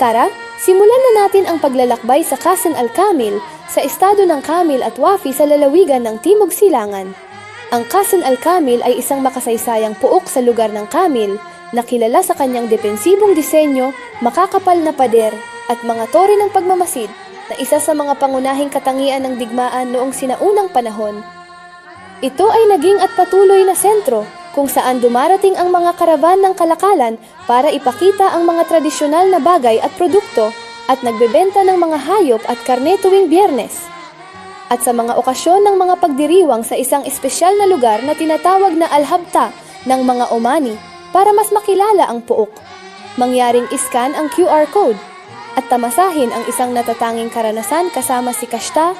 Tara, simulan na natin ang paglalakbay sa Qasan al-Kamil, sa estado ng Kamil at Wafi sa lalawigan ng Timog Silangan. Ang Qasan al-Kamil ay isang makasaysayang puok sa lugar ng Kamil na kilala sa kanyang depensibong disenyo, makakapal na pader at mga tore ng pagmamasid na isa sa mga pangunahing katangian ng digmaan noong sinaunang panahon. Ito ay naging at patuloy na sentro kung saan dumarating ang mga karavan ng kalakalan para ipakita ang mga tradisyonal na bagay at produkto at nagbebenta ng mga hayop at karne tuwing Biyernes. At sa mga okasyon ng mga pagdiriwang sa isang espesyal na lugar na tinatawag na Al-Habta ng mga Omani para mas makilala ang puok. Mangyaring iskan ang QR code at tamasahin ang isang natatanging karanasan kasama si kashta,